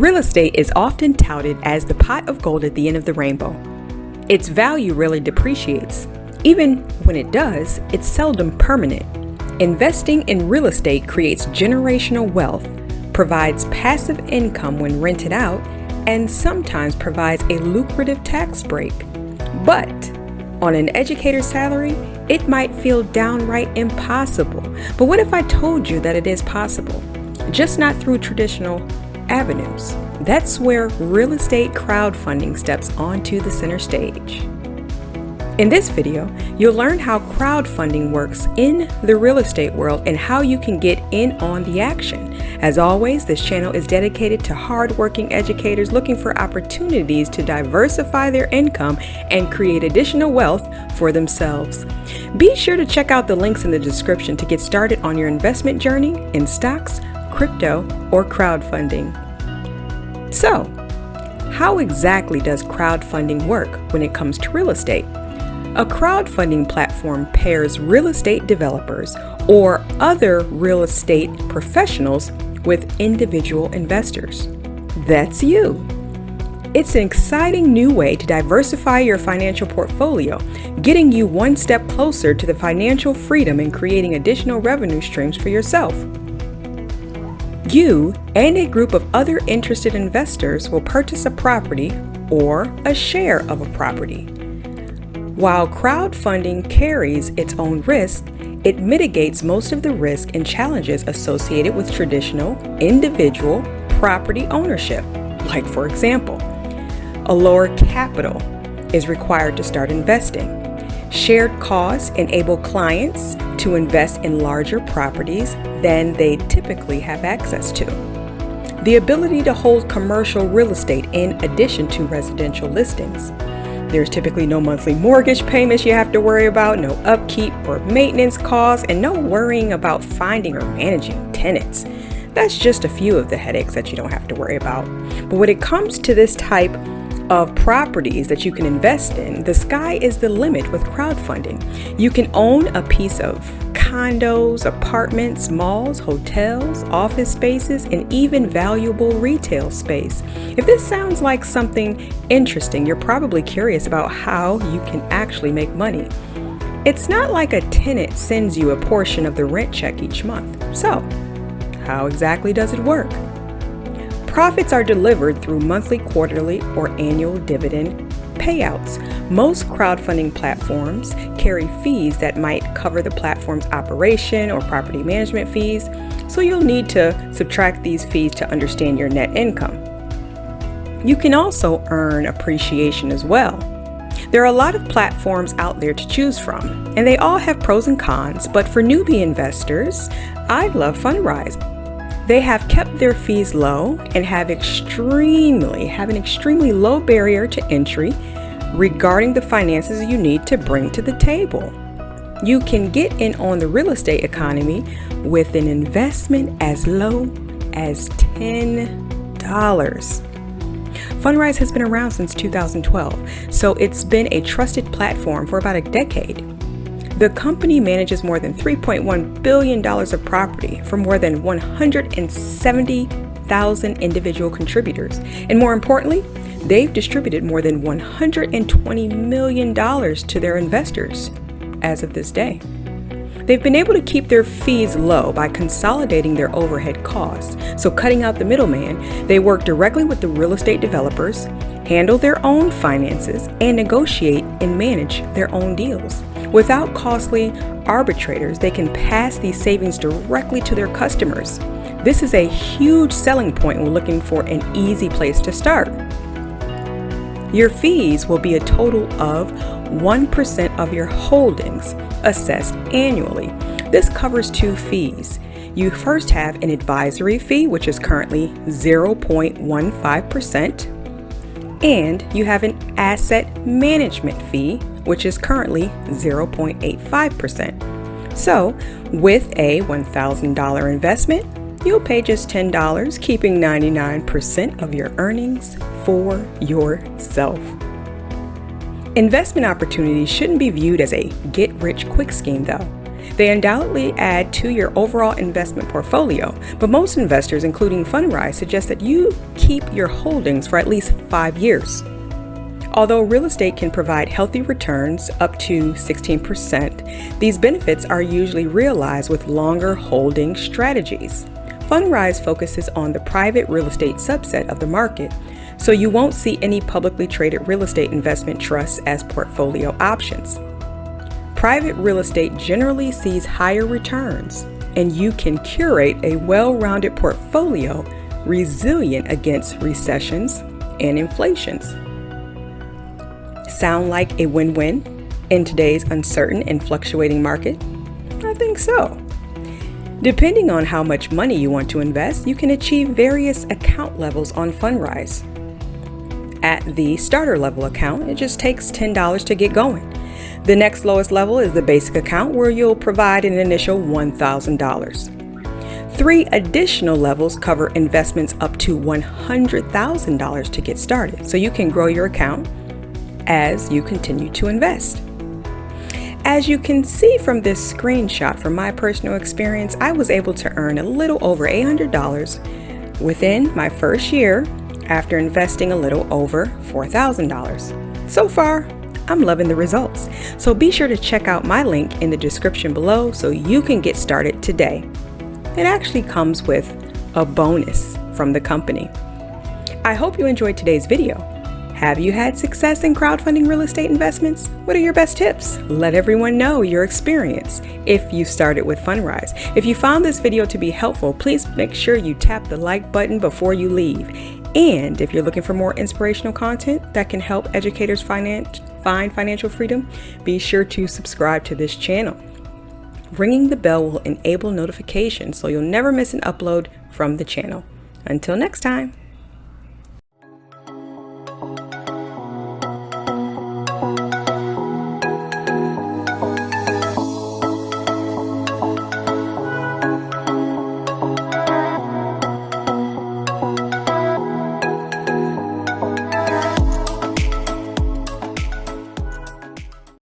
Real estate is often touted as the pot of gold at the end of the rainbow. Its value rarely depreciates. Even when it does, it's seldom permanent. Investing in real estate creates generational wealth, provides passive income when rented out, and sometimes provides a lucrative tax break. But on an educator's salary, it might feel downright impossible. But what if I told you that it is possible? Just not through traditional avenues. That's where real estate crowdfunding steps onto the center stage. In this video, you'll learn how crowdfunding works in the real estate world and how you can get in on the action. As always, this channel is dedicated to hardworking educators looking for opportunities to diversify their income and create additional wealth for themselves. Be sure to check out the links in the description to get started on your investment journey in stocks, crypto, or crowdfunding. So, how exactly does crowdfunding work when it comes to real estate? A crowdfunding platform pairs real estate developers or other real estate professionals with individual investors. That's you. It's an exciting new way to diversify your financial portfolio, getting you one step closer to the financial freedom and creating additional revenue streams for yourself. You and a group of other interested investors will purchase a property or a share of a property. While crowdfunding carries its own risk, it mitigates most of the risk and challenges associated with traditional individual property ownership. Like, for example, a lower capital is required to start investing. Shared costs enable clients to invest in larger properties than they typically have access to. The ability to hold commercial real estate in addition to residential listings. There's typically no monthly mortgage payments you have to worry about, no upkeep or maintenance costs, and no worrying about finding or managing tenants. That's just a few of the headaches that you don't have to worry about. But when it comes to this type of properties that you can invest in, the sky is the limit with crowdfunding. You can own a piece of condos, apartments, malls, hotels, office spaces, and even valuable retail space. If this sounds like something interesting, you're probably curious about how you can actually make money. It's not like a tenant sends you a portion of the rent check each month. So, how exactly does it work? Profits are delivered through monthly, quarterly, or annual dividend payouts. Most crowdfunding platforms carry fees that might cover the platform's operation or property management fees, so you'll need to subtract these fees to understand your net income. You can also earn appreciation as well. There are a lot of platforms out there to choose from, and they all have pros and cons, but for newbie investors, I love Fundrise. They have kept their fees low and have an extremely low barrier to entry regarding the finances you need to bring to the table. You can get in on the real estate economy with an investment as low as $10. Fundrise has been around since 2012, so it's been a trusted platform for about a decade. The company manages more than $3.1 billion of property for more than 170,000 individual contributors. And more importantly, they've distributed more than $120 million to their investors as of this day. They've been able to keep their fees low by consolidating their overhead costs. So cutting out the middleman, they work directly with the real estate developers, handle their own finances, and negotiate and manage their own deals. Without costly arbitrators, they can pass these savings directly to their customers. This is a huge selling point when looking for an easy place to start. Your fees will be a total of 1% of your holdings, assessed annually. This covers two fees. You first have an advisory fee, which is currently 0.15%, and you have an asset management fee, which is currently 0.85%. So, with a $1,000 investment, you'll pay just $10, keeping 99% of your earnings for yourself. Investment opportunities shouldn't be viewed as a get-rich-quick scheme, though. They undoubtedly add to your overall investment portfolio, but most investors, including Fundrise, suggest that you keep your holdings for at least 5 years. Although real estate can provide healthy returns up to 16%, these benefits are usually realized with longer holding strategies. Fundrise focuses on the private real estate subset of the market, so you won't see any publicly traded real estate investment trusts as portfolio options. Private real estate generally sees higher returns, and you can curate a well-rounded portfolio resilient against recessions and inflations. Sound like a win-win in today's uncertain and fluctuating market? I think so. Depending on how much money you want to invest, you can achieve various account levels on Fundrise. At the starter level account, it just takes $10 to get going. The next lowest level is the basic account, where you'll provide an initial $1,000. 3 additional levels cover investments up to $100,000 to get started, so you can grow your account as you continue to invest. As you can see from this screenshot, from my personal experience, I was able to earn a little over $800 within my first year after investing a little over $4,000. So far, I'm loving the results. So be sure to check out my link in the description below so you can get started today. It actually comes with a bonus from the company. I hope you enjoyed today's video. Have you had success in crowdfunding real estate investments? What are your best tips? Let everyone know your experience if you started with Fundrise. If you found this video to be helpful, please make sure you tap the like button before you leave. And if you're looking for more inspirational content that can help educators find financial freedom, be sure to subscribe to this channel. Ringing the bell will enable notifications so you'll never miss an upload from the channel. Until next time.